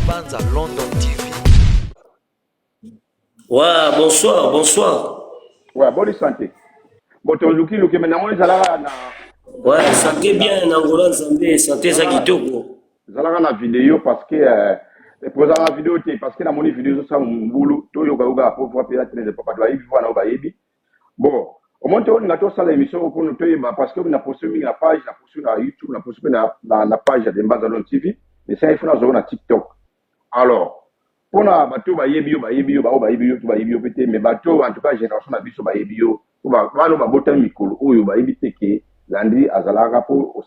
Banza London TV. Ouais, bonsoir, bonsoir. Ouais, bonne santé. Bon, tu as dit maintenant, on est là. Ouais, santé bien, Nangola Nzambe, santé ça kitoko. Zalaka na vidéo parce que pour la vidéo parce que la monnaie vidéo ça mon boulot to yoga yoga pour faire tenir des papa doit vivre na bayebi. Bon, au moins on a tout ça l'émission pour nous parce que on a posté la page, na posté na YouTube, na posté na page de Banza London TV, mais ça il faut na TikTok. Alors, pour na bato bayebi yo peut-être mais bato en tout cas génération na biso bayebi yo ba no botan mikolo oyo bayebi teke Landry azalaka po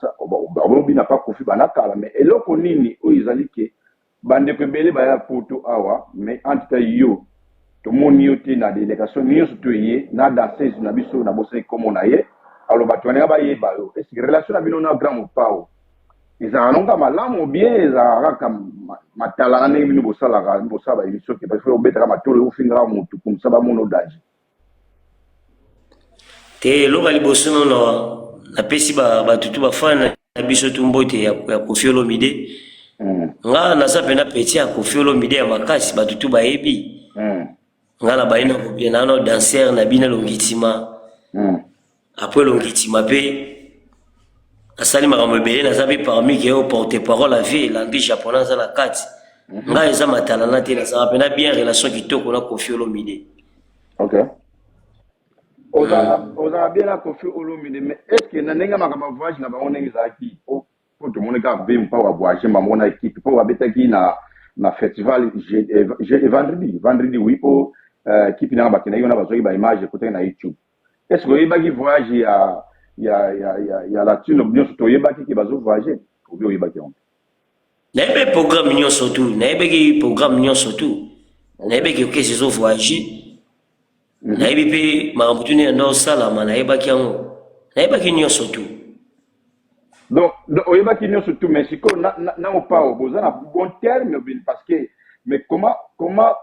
obi na pas kofi banakala mais eloko nini oyo ezali ke bandeko ebele baya poto awa mais entre yo tomoni yo te na délégation nyonso toye na danseuse na biso na bosani komo na ye alors bato baneka bayeba yo est-ce que relation na bino na grand mopao ezalaka nonga malamu bien ezalaka kaka matala na ndenge bino bosala baémission ke parce que obetaka matolo ofingaka motu komisa bamona odanger Te loka liboso nono na pesi batutu bafana na biso tumbote ya Koffi Olomide. Nga naza pena peti ya Koffi Olomide ya makasi batutu bayebi. Nga na baina kopia na danser na bina Longitima. Après Longitima pe asali makambo ebele naza pe parmi ke porte-parole à vie Landry japonais za na kati. Nga eza matala na te naza pena bien relation kitoko na Koffi Olomide. OK. Oza bien la Koffi Olomide mais est-ce que na nenga makama voyage na bango nenga zaki pour tout monde ka be mpa wa voyager mamona équipe pour abetaki na festival vendredi oui pour équipe na bakina yo na bazoki ba image côté na YouTube est-ce que yebaki voyage ya latino bien surtout yebaki ki bazo voyager ou bien yebaki on na ebe programme nyon surtout na ebe programme nyon surtout na ebe ke zo voyager na yebi pe makambo tuni ndo salama na yebaki yango na yebaki nyonso tu donc oyebaki nyonso tu mais siko na opao boza na bon terme parce que mais comment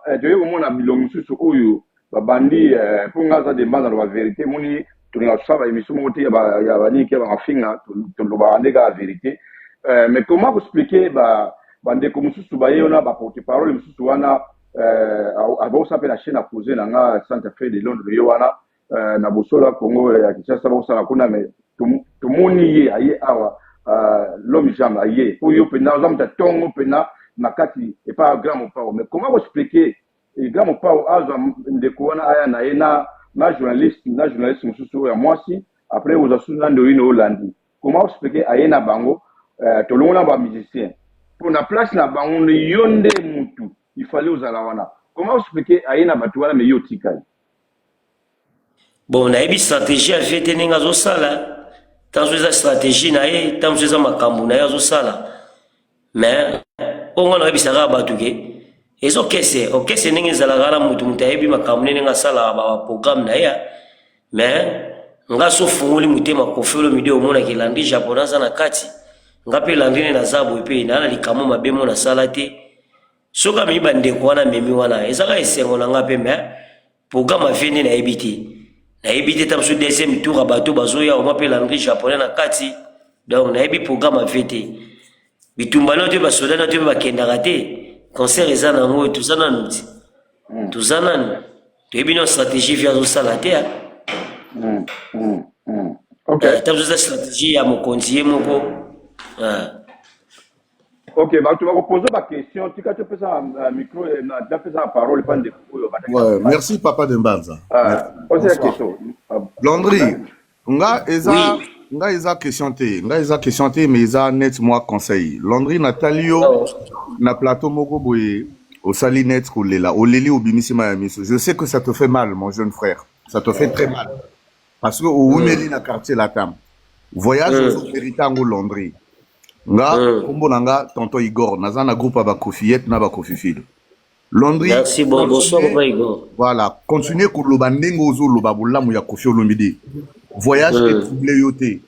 de omona bilongo susu oyo babandi pour ngaza de banda la vérité moni tuna saba émission moti ya bani ke ba finga to lo ba ndeka la vérité mais comment vous expliquer bande comme susu ba yona ba porte-parole susu wana avant ça la chaîne à poser dans Santa Fe de Londres yowana na bosola Congo ya Kinshasa bosa la kuna mais tout moni ye aye awa l'homme jambe aye pour yo pena zamta tongo pena makati et pas grand mopao mais comment vous expliquer grand mopao azo ndeko wana aya na ena na journaliste mususu ya mwasi après vous asuna ndo ino Hollande comment vous expliquer aye na bango to longona ba musicien pour na place na bango yonde mutu il fallait aux alawana. Comment expliquer à Ina Batouala mais yotika? Bon, na yebi stratégie à fait tenir zo sala. Tant que stratégie na ye, tant que makambu na zo sala. Mais on a yebi sara batuke. Ezo kese ningi zalagala mutu mutayebi makambu ninga sala ba programme na ya. Mais nga so funguli mutema Koffi Olomide omona ki Landry japonais na kati. Nga pe Landry na zabo epe na likamo mabemo na sala te. Soka mi bande ko wana memi wana ezaka esengo na ngape me programme aveni na ebiti tam so deuxième tour abato bazoya o mapela Landry japonais na kati donc na ebi programme avete bitumba no te basoda no te bakenda raté concert ezana ngo tuzana nuti tuzana to ebi no stratégie via zo sala te OK tam so stratégie ya mokonzi moko OK, tu vas poser ma question. Tu peux ça micro et tu peux ça la parole. Ouais, merci Papa Dembanza. Posez la question. Landry, nga eza question te mais eza net moi conseil. Landry Natalio na plateau moko boye au sali net kolela oleli obimisi ma miso. Je sais que ça te fait mal mon jeune frère. Ça te fait très mal. Parce que au Wumeli na quartier Latam. Voyage au Veritango Landry. Nga kombo nanga tonton Igor nazana groupe ba Kofiet na ba Kofifil Landry merci bonsoir papa Igor voilà continuer ko loba ndengo zo loba bolamu ya Koffi Olomide voyage troublé yote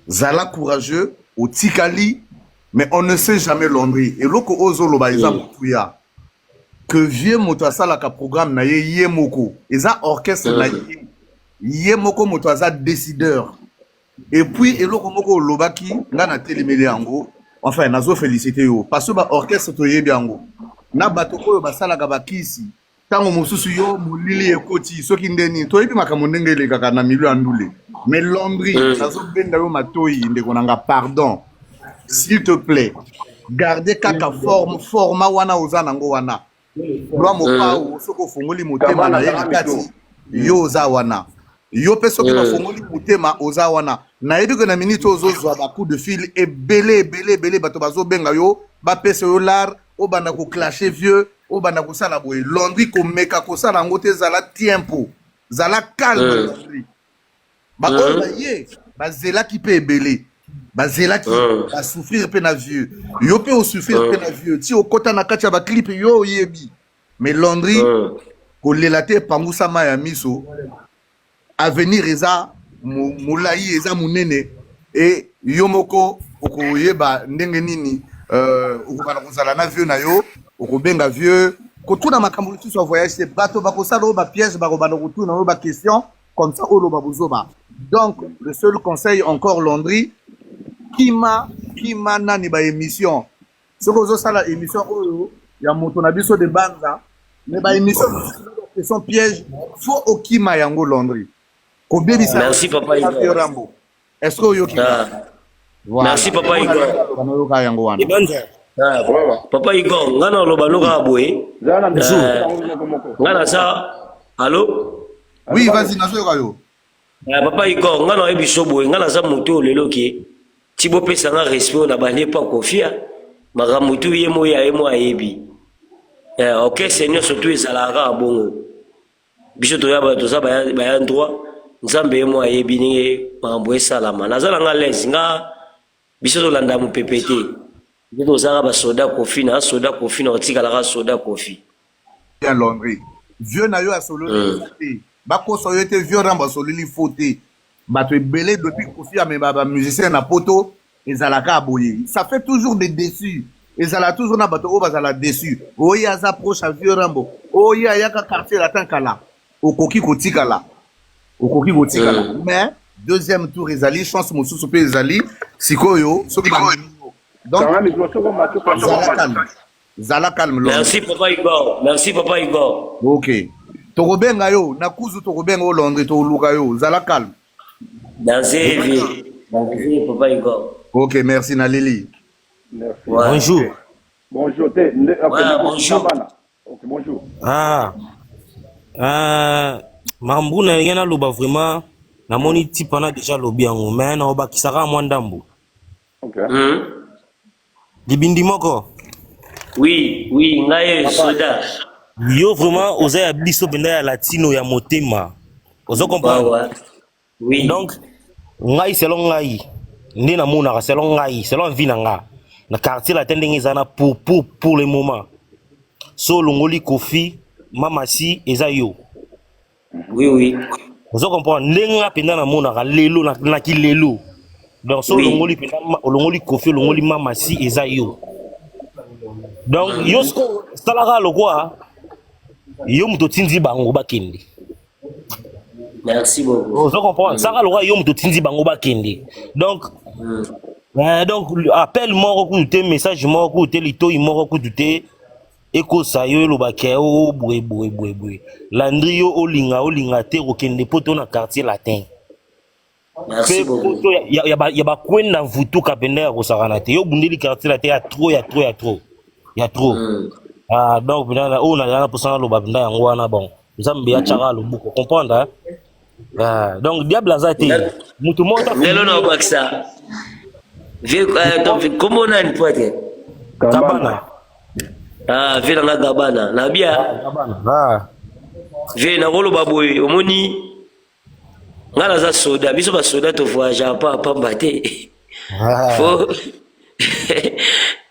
zala courageux au tikali mais on ne sait jamais Landry et loko ozo loba eza mutuya que vieux moto asala ka programme na ye moko eza orchestre na ye moko moto aza décideur. Et puis, eloko moko lobaki, nga na telemele yango, enfin nazo féliciter yo parce que ba orchestre toyebi yango na bato oyo basalaka bakisi tango mosusu yo molili ekoti soki ndeni toyebi makambo ndenge elekaka na milieu ya ndule mais Landry nazobenga yo matoyi ndeko nanga pardon s'il te plaît gardez kaka format wana oza nango wana lwa mopao soki ofungoli motema na ye na kati yo oza wana yo mpe soki bafungoli motema oza wana nayebi ke na minute ozozwa bacoup de fil ebele bato bazobenga yo bapesa yo lar obanda koclashe vieux obanda kosala boye Landry komeka kosala yango te ezala tiempo zala calme Landry baoyo baye bazelaki mpe ebele bazelaki basouffrir mpe na vieux yo mpe osouffrir mpe na vieux ti okota na kati ya baclipe yo oyebi mais Landry kolela te epangusama ya miso avenir eza molai eza monene e yo moko okoyeba ndenge nini okobana kozala na vieux na yo okobenga vieux kotuna makambo lisusu ya voyage te bato bakosala oyo bapiège bakobanda kotuna oyo baquestion comme ça oloba bozoba donc le seul conseil encore Landry kima nani baémission soki ozosala émission oyo ya moto na biso de banza mais baémission question piège faut okima yango Landry kobebisa merci papa Igor Rambo est-ce que oyoki merci papa Igor banoyoka yango wana papa Igor ngana oloba loka boye ngana sa allô oui vas-y nazoyoka yo papa Igor ngana oyebi so boye ngana za moto lelo ke ti bopesanga respect na bane pa kofia makambo tu ye mo ayebi ok seigneur surtout ezalaka bongo biso toyaba toza baya droit nzambe ye mo ayebi ni makambo esalama nazalanga lese nga biso tolanda mopepe te biso tozalaka basoda kofi na otikalaka soda kofi ya Landry vieux na yo asololi te bakosa yo te vieux Rambo asololi fo te bato ebele depuis kofi amema bamusicien na poto ezalaka aboye ça fait toujours des déçus ezala toujours na bato oyo bazala déçu oyo aza proche ya vieux Rambo oyo ayaka quartier latin kala okoki kotikala mais deuxième tour ezali chance mosusu mpe ezali sikoyo soki donc zala calme merci papa Igor ok tokobenga yo na kuzu tokobenga yo Landry toluka yo zala calme merci papa Igor ok merci na Lili bonjour bonjour bonjour mambu na yena loba vraiment namoni tipana déjà lobi yango mais na obakisaka mwa ndambu libindi moko oui ngai soda yo vraiment oza ya biso penda ya latino ya motema ozo comprendre oui donc ngai selon ngai nde namonaka selon ngai selon vie na nga na quartier latin ndenge eza na pour le moment so olongoli kofi mamasi eza yo oui ozo comprendre ndenge nga penda namonaka lelo naki lelo donc so olongoli penda olongoli kofi olongoli mamasi eza yo donc yo sko salaka lokwa yo muto tindi bango bakende merci beaucoup ozo comprendre saka lokwa yo muto tindi bango bakende donc donc appel moko kutu message moko kutu litoyi moko kutu te ekosa yo lobake o boye Landry yo olinga te okende poto na quartier latin merci beaucoup ya bakwenda mvutuka penda ya kosakana te yo bundeli quartier latin ya trop donc penda o na posana loba penda yango wana bon nzambe ya chaka lobuko comprendre donc diable aza te mutu mota lelo na obakisa donc comment on a une pointe kabana vile nga gabana na bia vile na koloba boye omoni nga naza soda biso basoda to voyage pa pamba te fo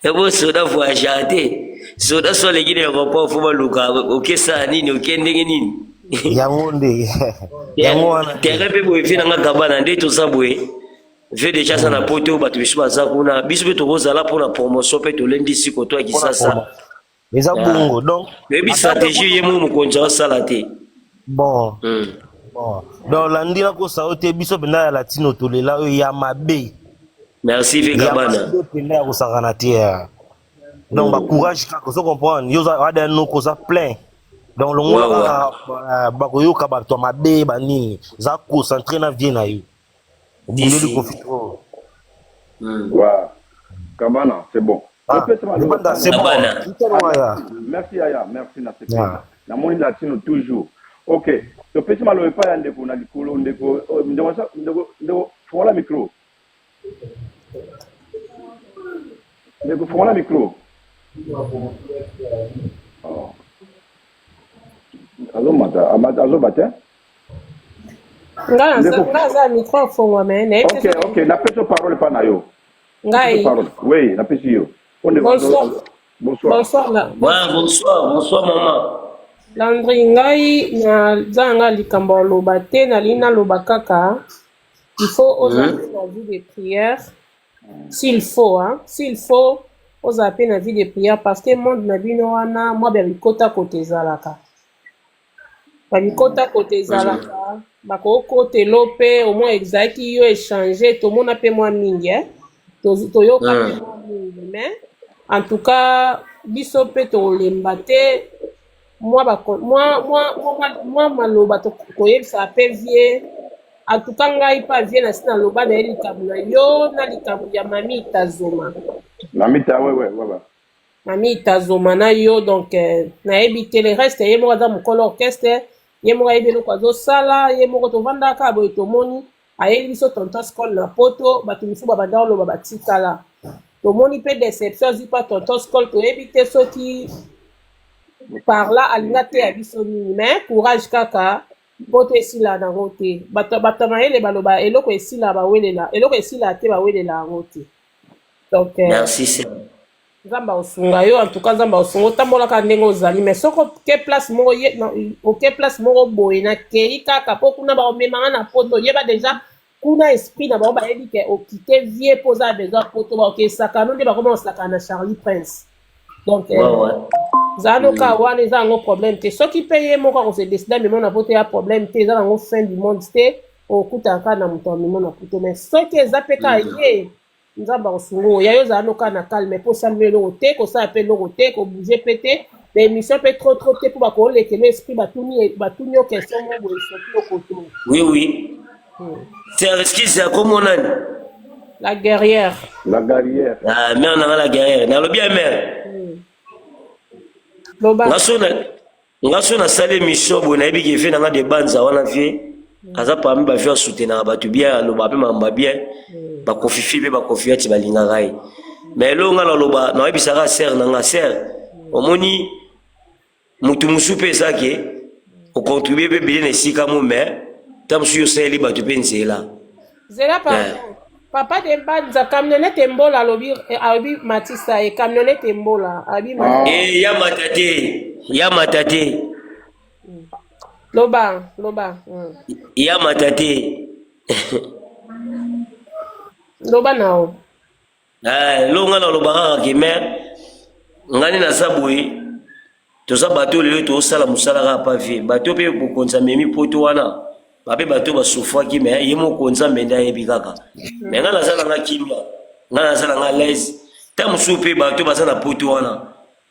ebo soda voyage te soda so legine ya pa fo baluka okesa nini okendenge nini yango nde yango wana tere pe boye vile nga gabana nde to sa boye ve déjà ça na poto bato biso baza kuna biso pe to kozala pona promotion pe to lendi siko to akisasa eza bongo donc yebi stratégie ye mo mokonzi osala te bon donc Landry nakosa oyo te biso mpena ya latino tolela oyo ya mabe Merci Vegabana. pena ko sakana tia. Donc ba courage ka ko comprendre. Yo za ada no ko za plein. Donc le ngwa ba ko yo ka ba to mabe ba nini. Za concentrer na vie na yo. Disi ko fito. Voilà. Kabana, c'est bon. C'est bon. Merci Aya, merci na c'est bon. Na moni latino toujours. OK. Le petit malo pas yande ko na likolo ndeko ndeko fola micro. Ndeko fola micro. Oh. Allo mata, azo bata. Ngaza microphone mais OK, na peso parole pas na yo. Ngai. Oui, na peso yo. Bonsoir. Bonsoir. Bonsoir maman. Landry ngai na zanga likambo loba te na lina loba kaka. Il faut aux la vie de prière. S'il faut aux appels la vie de prière parce que monde na bino wana moi be bikota côté zalaka. Ba bikota côté zalaka. Ba ko côté lopé au moins exact yo échanger tout monde appelle moi mingi to yo ka mingi mais en tout cas biso pe to lembate moi maloba to koyebisa ape vie en tout cas ngai pa vie na sina loba na likambo na yo na likambo ya mami itazoma ouais. Mami itazoma na yo donc na ebite le reste ye mo za mukolo orchestre ye mo yebi lo kwazo sala ye mo to vanda ka boy to moni ayebi biso tonton skol na poto batu mifu babanda lo babatikala to moni pe déception zipa tonton skol to ebite soki par là alinga te ya biso nini mais courage kaka poto esila na rote bato mayele baloba eloko esila bawelela eloko esila te bawelela rote donc merci c'est Zamba osunga yo en tout cas Zamba osunga tambola ka ndenge ozali mais soko ke place moko ye ok place moko boye na kei kaka po kuna ba omemanga na poto yeba déjà kuna esprit na ba ba yebi ke okite vie posa besoin poto ba ok sakano nde ba comment sakana na Charlie Prince donc zano ka wana za ngo problème te soki paye moko ko se décider mais na poto ya problème te za ngo fin du monde te okuta ka na muto mi mona poto mais soki ezapeka ye nzamba osungo ya yo zano ka na calme po samle lo te ko sa appelle lo te ko bouger pété mais émission peut trop te pour ba ko le que l'esprit batuni question mo bo soki koto oui c'est risqué c'est comme on a la guerrière ah mais on a la guerrière na lo bien mère loba ngasona sale mission bo na ebiki fe na de banza wana vie aza pa mi ba vie soutenir ba tu bien loba pe mamba bien ba kofifi pe ba kofia ti balinga gai mais lo ngala loba na ebisaka ser na nga ser omoni mutu musupe sake o contribuer pe bien esika mo mais tam su yo seli ba tu pe nzela zela papa de banza camionnette mbola alobi matisa e camionnette mbola abi ya matate loba ya matate loba nao lo nga na loba ka mais ngani na sabui to sa bato lelo to sala musala ka pa vie bato pe bokonza memi poto wana bape bato ba souffra ki mais yemo konza menda yebi kaka mais nga na sala nga kimia nga na sala nga l'aise tam soupe bato basana poto wana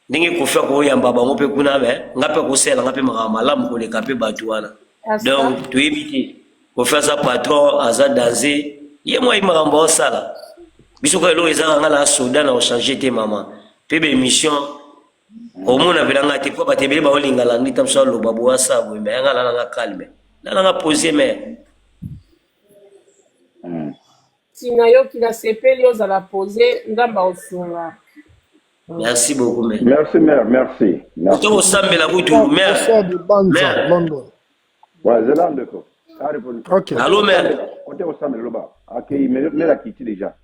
ndenge ko fa ko yamba bango pe kuna be nga pe ko sela nga pe malamu ko le kape bato wana donc to éviter ko fa sa patron aza danger yemo ay marambo sala biso ko lo ezanga nga la soda na changer te mama pe be mission au mona velanga te ko batebele ba olinga la ndita mso lo babu asa bo me nga la nga calme la nga poser mais tina yo ki na sepeli ozala poser ngamba osunga merci beaucoup mère merci to sambela kutu mère de Banza London ouais zelande ko OK allô mère côté au sambela loba akei mais la kiti déjà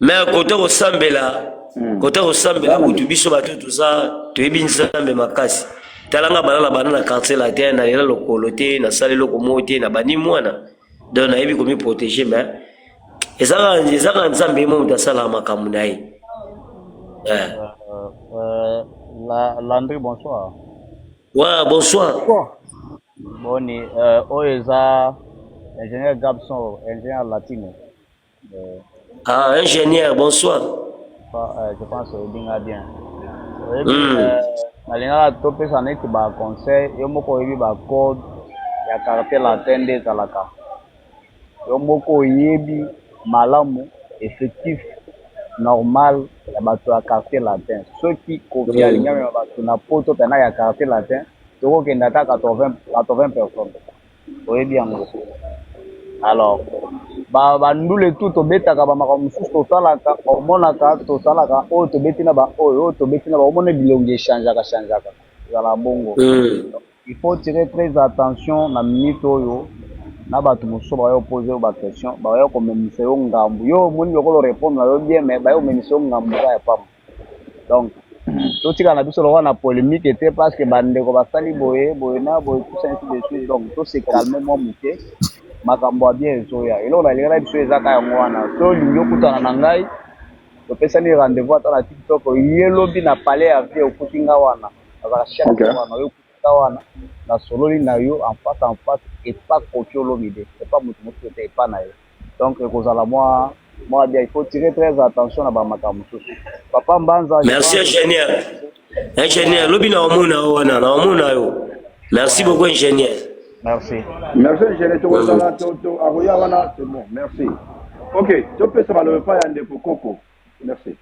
mère côté au sambela kutu biso bato tout ça to ebinisa mbe makasi talanga bana na quartier la terre na lela lokolo te na sale loko mote na bani mwana donc na yebi komi protéger mais ezaka nzambe mo mutasala makambo na ye Landry, bonsoir. Ouais, bonsoir. Boni, Oeza, ingénieur Gabson, ingénieur latino. Ah, ingénieur, bonsoir. Je pense que c'est bien. Nalinga tope ça n'est que ba conseil yo moko yebi ba code ya caractère latin de zalaka yo moko yebi malamu effectif normal ya bato ya caractère latin soki kofi alinga me bato na poto pena ya caractère latin toko kenda ta 80 personnes oyebi yango alors bandule tu tobetaka bamakambo mosusu tosalaka omonaka tosalaka oyo tobeti na oyo tobeti na omona bilongi echangeaka ezala bongo il faut tirer très attention na minute oyo na bato mosusu bayo pose yo baquestion bayo komemisa yo ngambu yo omoni lokolo répondre na yo bien mais bayo komemisa yo ngambu ka ya pamba donc totika na biso lokwa na polémique ete parce que bandeko basali boye na boye tout ça ainsi de suite donc to se calmer moi moke makambo bien ezoya eloko nalingana biso ezaka yango wana so olingi okutana na ngai topesani rendez-vous ata na tiktok ye lobi na palais ya vie okuti nga wana azala chaque wana oyo okuta wana na sololi na yo en face epa koki olobi de epa moto mosusu ete epa na yo donc ekozala mwa bien il faut tirer très attention na bamakambo mosusu papa Mbanza merci ingénieur lobi na omona wana na omona yo merci beaucoup ingénieur. Merci. Merci, je l'ai trouvé dans la c'est bon, merci. Ok, tu peux savoir le pas de Coco. Merci.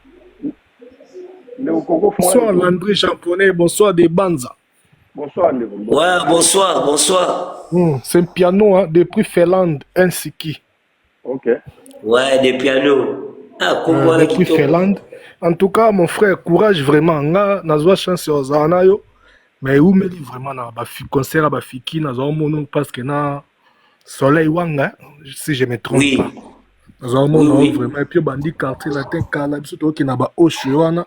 Bonsoir Landry Champonnet, bonsoir des Banza. Bonsoir Ndeko. Ouais, bonsoir. C'est un piano hein, depuis Finlande, Helsinki. Ok. Ouais, des pianos. Ah, comment depuis Finlande. En tout cas, mon frère, courage vraiment. Nazwa chance aux anayo. Mais où me dit vraiment na ba concert ba fiki na zo mono parce que na soleil wanga si je me trompe pas. Zo mono vraiment et puis bandi quartier latin kala biso to ki na ba oshuana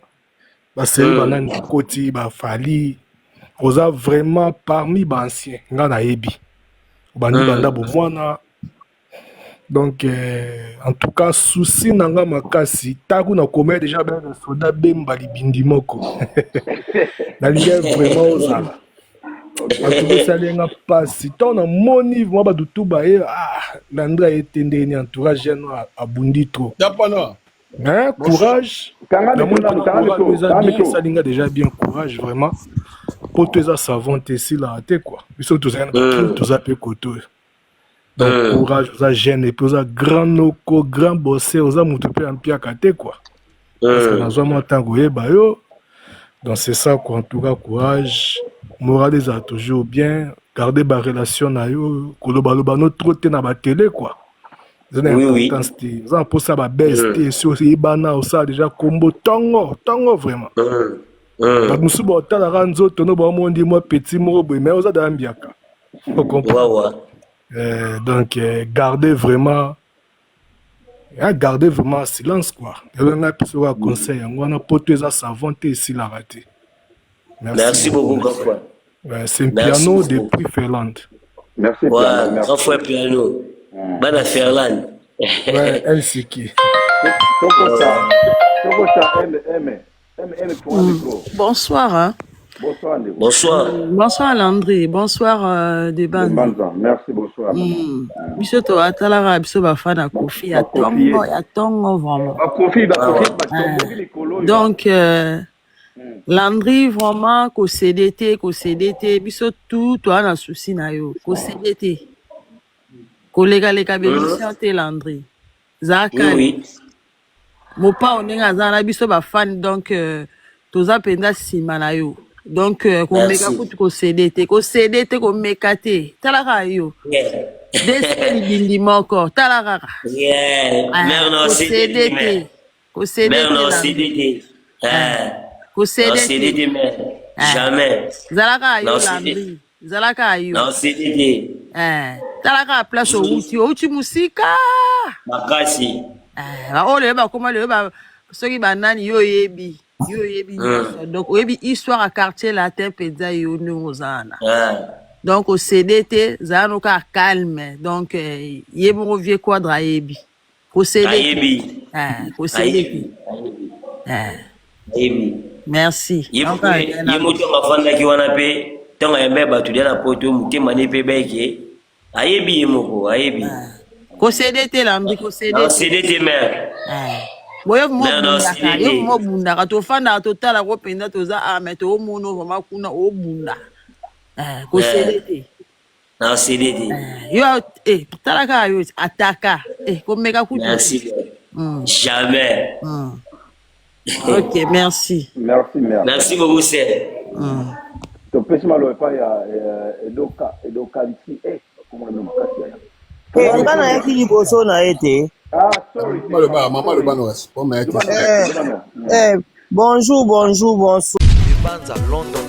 ba seri banani koti ba fali oza vraiment parmi ba anciens nga na yebi. Bandi banda bo mwana. Donc en tout cas souci nanga makasi taku na commet déjà ben soda bemba libindi moko na ligue vraiment osala en tout cas ça lenga passe ton na moni moi ba dutu ba Landra etende ni entourage jeune abundi trop Yapana hein courage ça linga déjà bien courage vraiment pour tous ça savant ici là quoi biso tous ça peut koto. Donc, courage, aux jeunes, et puis aux grands locaux, grands bossés, aux amoutous, en pire à quoi. Parce que dans un moment, donc, c'est ça, quoi. En tout cas, courage. Moral des a toujours bien. Garder ma relation, kolobalo, trop na ba télé, quoi. C'est une importance. Ça, pour ça, ma best, sur Ibana, ça, déjà, combo, tango, vraiment. Donc, nous sommes au la ranzo, tono, bon, dit moi, petit, mais aux a d'ambiaka. Vous comprenez? Donc, gardez vraiment silence, quoi. On a plus de conseils, on a porté ça savant ici la raté. Merci beaucoup, Gafoué. C'est un piano depuis Finlande. Merci, Gafoué piano. Bana Finlande. Ouais, Helsinki. Bonsoir. Hein. Bonsoir Landry, bonsoir Debanza. Merci, bonsoir. Biso to atalara biso bafana Kofi ya tongo vraiment. Donc Landry vraiment ko CDT biso tout to ana souci na yo ko CDT. Kolega bénéficiant te Landry. Zaka. Oui. Mopa onenga zana biso bafana donc toza penda sima na yo. Donc, qu'on meka kutu ko CDT, ko mekate, talaka yo. Desi bindi moko, talaka. Mère non CDT. Ko CDT, jamais. Zalaka yo Landry. Zalaka yo. Non CDT. Talaka place outi musika. Makasi. Ole ba koma le ba soki banani yo yebi. Donc, oui, histoire à quartier latin, peda yo nozana. Donc, au CDT, zanoka calme. Donc, yebo vieux quadra yebi. Au CDT. Au CDT. Merci. Yebo moto mafanda ki wana pe, tonga yembe batudia na poto mutima ne pe beke. Ayebi yemoko, ayebi. CDT Landry, ko Non, CDT. CDT mère. Boyo mo Mère, non, bundaka, CDT. yo mo bundaka to fanda to tala ko penda to za mais to mono vraiment kuna o bunda. Ko CDT. Non, CDT. Yo tala ka yo ataka. Ko meka kutu. Merci. Jamais. OK, merci. Merci, merci. Merci beaucoup, c'est. Topesi malo epai ya edoka ici. Comment le nom nga nayaki liboso na ye te. Ah, sorry. Maman le banos. Bonjour. Banza London